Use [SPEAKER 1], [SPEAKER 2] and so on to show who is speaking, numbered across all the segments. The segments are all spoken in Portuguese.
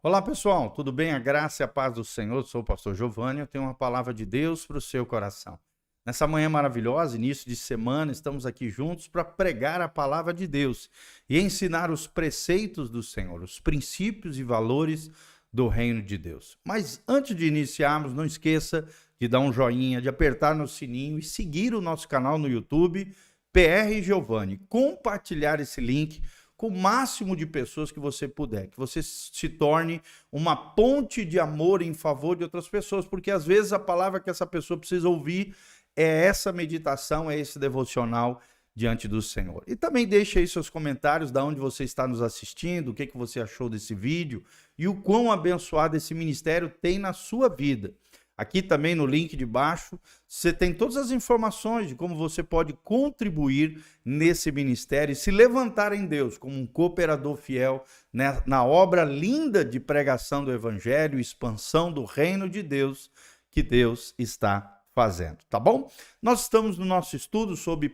[SPEAKER 1] Olá pessoal, tudo bem? A graça e a paz do Senhor. Eu sou o pastor Giovanni, eu tenho uma palavra de Deus para o seu coração. Nessa manhã maravilhosa, início de semana, estamos aqui juntos para pregar a palavra de Deus e ensinar os preceitos do Senhor, os princípios e valores do reino de Deus. Mas antes de iniciarmos, não esqueça de dar um joinha, de apertar no sininho e seguir o nosso canal no YouTube, PR Giovanni. Compartilhar esse link com o máximo de pessoas que você puder, que você se torne uma ponte de amor em favor de outras pessoas, porque às vezes a palavra que essa pessoa precisa ouvir é essa meditação, é esse devocional diante do Senhor. E também deixe aí seus comentários de onde você está nos assistindo, o que você achou desse vídeo e o quão abençoado esse ministério tem na sua vida. Aqui também no link de baixo, você tem todas as informações de como você pode contribuir nesse ministério e se levantar em Deus como um cooperador fiel, né, na obra linda de pregação do Evangelho, expansão do reino de Deus que Deus está fazendo, tá bom? Nós estamos no nosso estudo sobre 1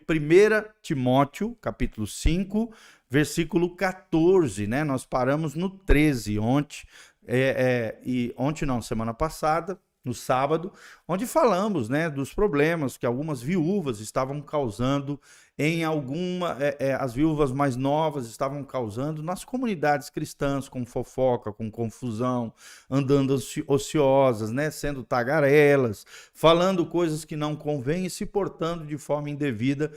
[SPEAKER 1] Timóteo, capítulo 5, versículo 14, né? Nós paramos no 13 ontem, semana passada, no sábado, onde falamos, né, dos problemas que algumas viúvas estavam causando as viúvas mais novas estavam causando nas comunidades cristãs, com fofoca, com confusão, andando ociosas, né, sendo tagarelas, falando coisas que não convêm e se portando de forma indevida.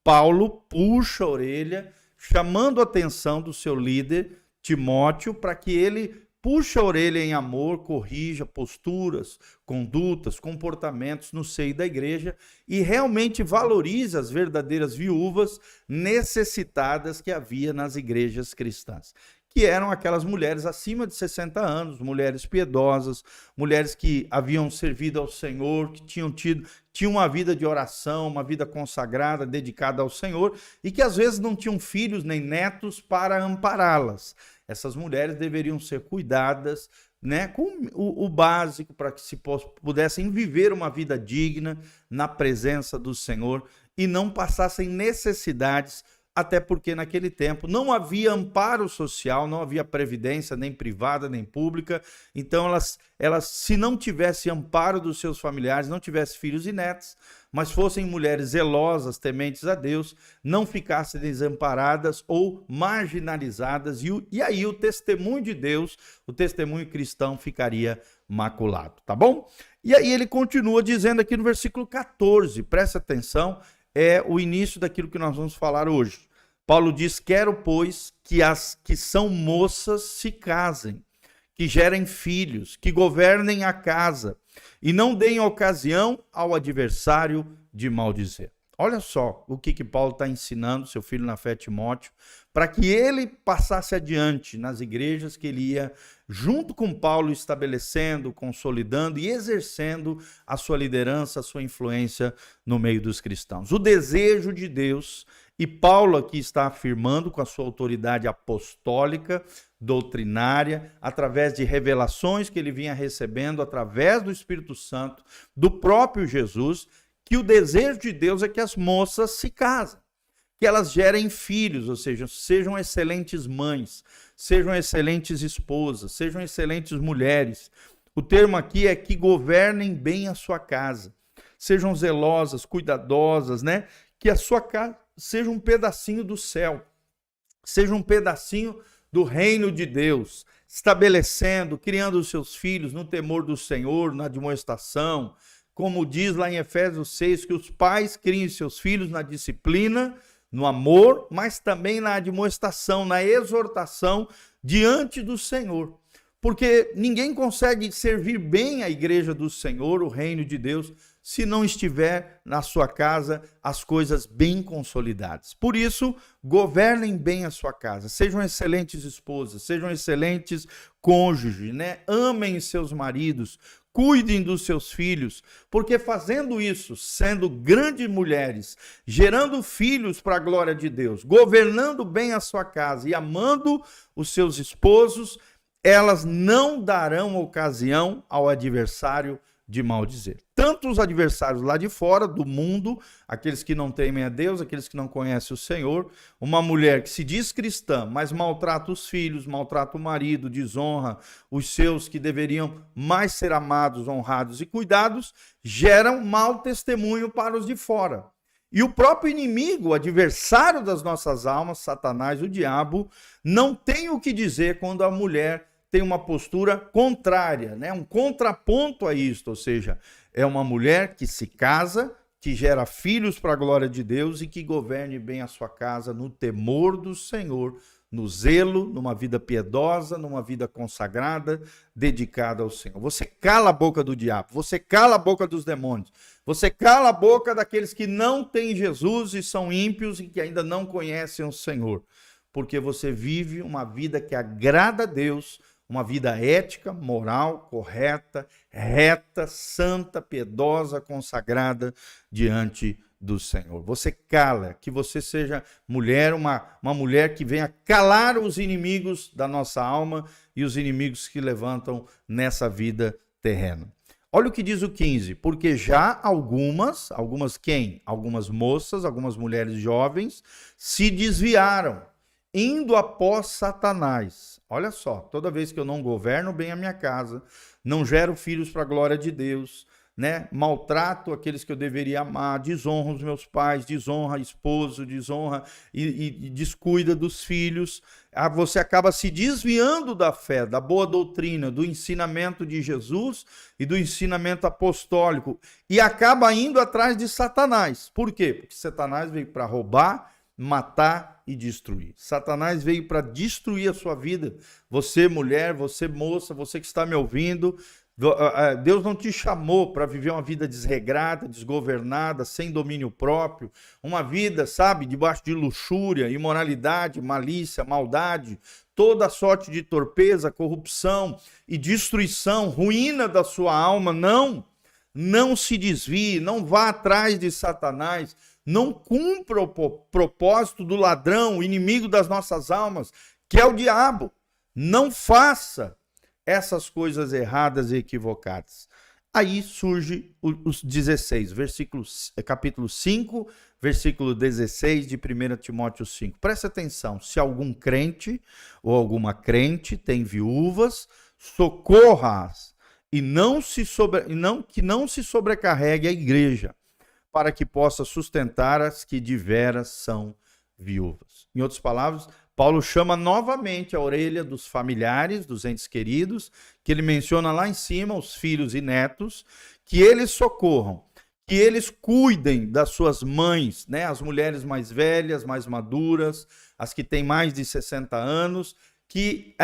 [SPEAKER 1] Paulo puxa a orelha, chamando a atenção do seu líder, Timóteo, para que ele puxa a orelha em amor, corrija posturas, condutas, comportamentos no seio da igreja e realmente valoriza as verdadeiras viúvas necessitadas que havia nas igrejas cristãs, que eram aquelas mulheres acima de 60 anos, mulheres piedosas, mulheres que haviam servido ao Senhor, que tinham uma vida de oração, uma vida consagrada, dedicada ao Senhor e que às vezes não tinham filhos nem netos para ampará-las. Essas mulheres deveriam ser cuidadas, né, com o básico para que se pudessem viver uma vida digna na presença do Senhor e não passassem necessidades, até porque naquele tempo não havia amparo social, não havia previdência nem privada nem pública. Então elas se não tivessem amparo dos seus familiares, não tivessem filhos e netos, mas fossem mulheres zelosas, tementes a Deus, não ficassem desamparadas ou marginalizadas, e aí o testemunho de Deus, o testemunho cristão ficaria maculado, tá bom? E aí ele continua dizendo aqui no versículo 14, presta atenção, é o início daquilo que nós vamos falar hoje. Paulo diz: quero, pois, que as que são moças se casem, que gerem filhos, que governem a casa e não deem ocasião ao adversário de maldizer. Olha só o que Paulo está ensinando seu filho na fé, Timóteo, para que ele passasse adiante nas igrejas que ele ia, junto com Paulo, estabelecendo, consolidando e exercendo a sua liderança, a sua influência no meio dos cristãos. O desejo de Deus, e Paulo aqui está afirmando com a sua autoridade apostólica, doutrinária, através de revelações que ele vinha recebendo, através do Espírito Santo, do próprio Jesus, que o desejo de Deus é que as moças se casem, que elas gerem filhos, ou seja, sejam excelentes mães, sejam excelentes esposas, sejam excelentes mulheres. O termo aqui é que governem bem a sua casa, sejam zelosas, cuidadosas, né? Que a sua casa seja um pedacinho do céu, seja um pedacinho do reino de Deus, estabelecendo, criando os seus filhos no temor do Senhor, na admoestação, como diz lá em Efésios 6, que os pais criem seus filhos na disciplina, no amor, mas também na admoestação, na exortação diante do Senhor. Porque ninguém consegue servir bem a igreja do Senhor, o reino de Deus, se não estiver na sua casa as coisas bem consolidadas. Por isso, governem bem a sua casa, sejam excelentes esposas, sejam excelentes cônjuges, né? Amem seus maridos, cuidem dos seus filhos, porque fazendo isso, sendo grandes mulheres, gerando filhos para a glória de Deus, governando bem a sua casa e amando os seus esposos, elas não darão ocasião ao adversário de maldizer. Tanto os adversários lá de fora, do mundo, aqueles que não temem a Deus, aqueles que não conhecem o Senhor, uma mulher que se diz cristã, mas maltrata os filhos, maltrata o marido, desonra os seus que deveriam mais ser amados, honrados e cuidados, geram mau testemunho para os de fora. E o próprio inimigo, o adversário das nossas almas, Satanás, o diabo, não tem o que dizer quando a mulher tem uma postura contrária, né? Um contraponto a isto, ou seja, é uma mulher que se casa, que gera filhos para a glória de Deus e que governe bem a sua casa no temor do Senhor, no zelo, numa vida piedosa, numa vida consagrada, dedicada ao Senhor. Você cala a boca do diabo, você cala a boca dos demônios, você cala a boca daqueles que não têm Jesus e são ímpios e que ainda não conhecem o Senhor, porque você vive uma vida que agrada a Deus, uma vida ética, moral, correta, reta, santa, piedosa, consagrada diante do Senhor. Você cala, que você seja mulher, uma mulher que venha calar os inimigos da nossa alma e os inimigos que levantam nessa vida terrena. Olha o que diz o 15, porque já algumas quem? Algumas moças, algumas mulheres jovens se desviaram, indo após Satanás. Olha só, toda vez que eu não governo bem a minha casa, não gero filhos para a glória de Deus, né? Maltrato aqueles que eu deveria amar, desonro os meus pais, desonra esposo, desonra e descuida dos filhos, você acaba se desviando da fé, da boa doutrina, do ensinamento de Jesus e do ensinamento apostólico, e acaba indo atrás de Satanás. Por quê? Porque Satanás veio para roubar, matar e destruir. Satanás veio para destruir a sua vida. Você, mulher, você, moça, você que está me ouvindo, Deus não te chamou para viver uma vida desregrada, desgovernada, sem domínio próprio, uma vida, sabe, debaixo de luxúria, imoralidade, malícia, maldade, toda sorte de torpeza, corrupção e destruição, ruína da sua alma. Não se desvie, não vá atrás de Satanás, não cumpra o propósito do ladrão, o inimigo das nossas almas, que é o diabo. Não faça essas coisas erradas e equivocadas. Aí surge os 16, capítulo 5, versículo 16 de 1 Timóteo 5. Presta atenção, se algum crente ou alguma crente tem viúvas, socorra-as e que não se sobrecarregue a igreja, para que possa sustentar as que de veras são viúvas. Em outras palavras, Paulo chama novamente a orelha dos familiares, dos entes queridos, que ele menciona lá em cima, os filhos e netos, que eles socorram, que eles cuidem das suas mães, né? As mulheres mais velhas, mais maduras, as que têm mais de 60 anos, que,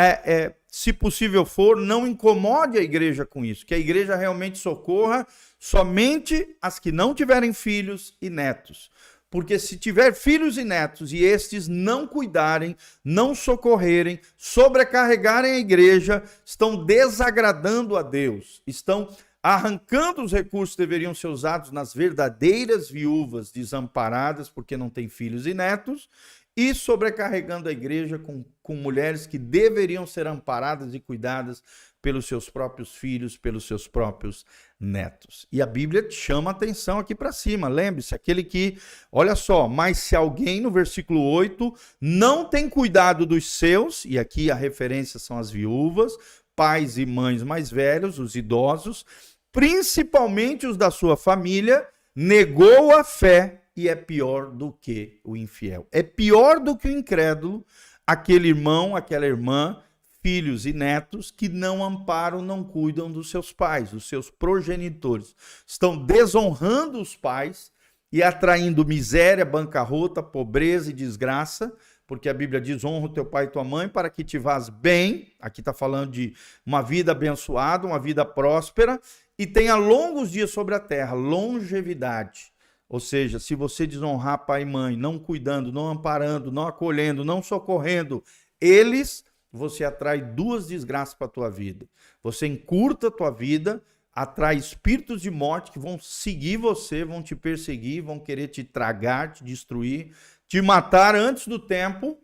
[SPEAKER 1] se possível for, não incomode a igreja com isso, que a igreja realmente socorra somente as que não tiverem filhos e netos. Porque se tiver filhos e netos e estes não cuidarem, não socorrerem, sobrecarregarem a igreja, estão desagradando a Deus, estão arrancando os recursos que deveriam ser usados nas verdadeiras viúvas desamparadas, porque não têm filhos e netos, e sobrecarregando a igreja com mulheres que deveriam ser amparadas e cuidadas pelos seus próprios filhos, pelos seus próprios netos. E a Bíblia chama a atenção aqui para cima. Lembre-se, aquele que, olha só, mas se alguém, no versículo 8, não tem cuidado dos seus, e aqui a referência são as viúvas, pais e mães mais velhos, os idosos, principalmente os da sua família, negou a fé e é pior do que o infiel. É pior do que o incrédulo, aquele irmão, aquela irmã, filhos e netos que não amparam, não cuidam dos seus pais, dos seus progenitores. Estão desonrando os pais e atraindo miséria, bancarrota, pobreza e desgraça, porque a Bíblia diz: honra o teu pai e tua mãe para que te vás bem. Aqui está falando de uma vida abençoada, uma vida próspera, e tenha longos dias sobre a terra, longevidade. Ou seja, se você desonrar pai e mãe, não cuidando, não amparando, não acolhendo, não socorrendo eles, você atrai duas desgraças para a tua vida. Você encurta a tua vida, atrai espíritos de morte que vão seguir você, vão te perseguir, vão querer te tragar, te destruir, te matar antes do tempo.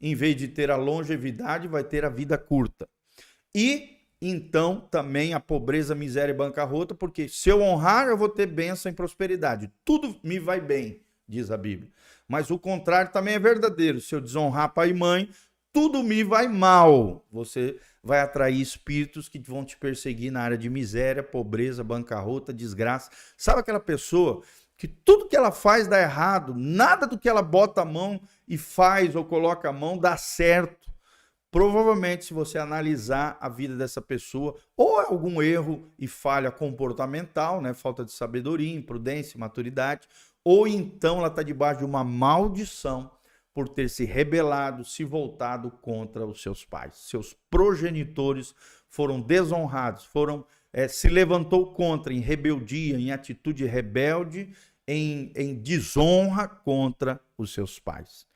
[SPEAKER 1] Em vez de ter a longevidade, vai ter a vida curta. E então também a pobreza, miséria e bancarrota, porque se eu honrar, eu vou ter bênção e prosperidade. Tudo me vai bem, diz a Bíblia. Mas o contrário também é verdadeiro. Se eu desonrar pai e mãe, tudo me vai mal. Você vai atrair espíritos que vão te perseguir na área de miséria, pobreza, bancarrota, desgraça. Sabe aquela pessoa que tudo que ela faz dá errado, nada do que ela bota a mão e faz ou coloca a mão dá certo? Provavelmente, se você analisar a vida dessa pessoa, ou é algum erro e falha comportamental, né? Falta de sabedoria, imprudência, maturidade, ou então ela está debaixo de uma maldição por ter se rebelado, se voltado contra os seus pais. Seus progenitores foram desonrados, se levantou contra, em rebeldia, em atitude rebelde, em desonra contra os seus pais.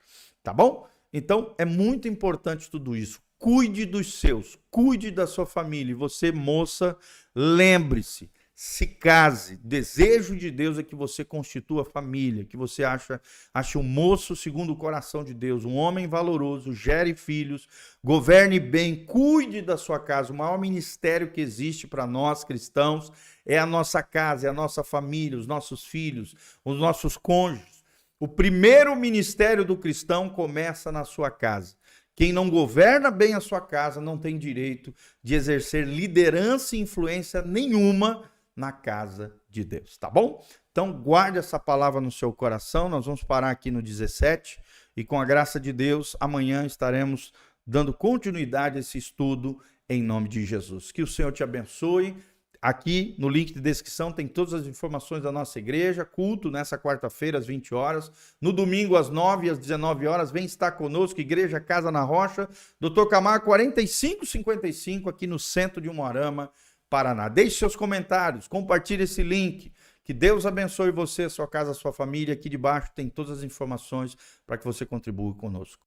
[SPEAKER 1] Tá bom? Então, é muito importante tudo isso. Cuide dos seus, cuide da sua família. E você, moça, lembre-se, se case. Desejo de Deus é que você constitua família, que você ache um moço segundo o coração de Deus, um homem valoroso, gere filhos, governe bem, cuide da sua casa. O maior ministério que existe para nós cristãos é a nossa casa, é a nossa família, os nossos filhos, os nossos cônjuges. O primeiro ministério do cristão começa na sua casa. Quem não governa bem a sua casa não tem direito de exercer liderança e influência nenhuma na casa de Deus, tá bom? Então guarde essa palavra no seu coração. Nós vamos parar aqui no 17 e com a graça de Deus, amanhã estaremos dando continuidade a esse estudo em nome de Jesus. Que o Senhor te abençoe. Aqui no link de descrição tem todas as informações da nossa igreja, culto nessa quarta-feira às 20 horas, no domingo às 9 e às 19 horas, vem estar conosco, Igreja Casa na Rocha, Dr. Camargo 4555, aqui no centro de Umuarama, Paraná. Deixe seus comentários, compartilhe esse link, que Deus abençoe você, sua casa, sua família, aqui debaixo tem todas as informações para que você contribua conosco.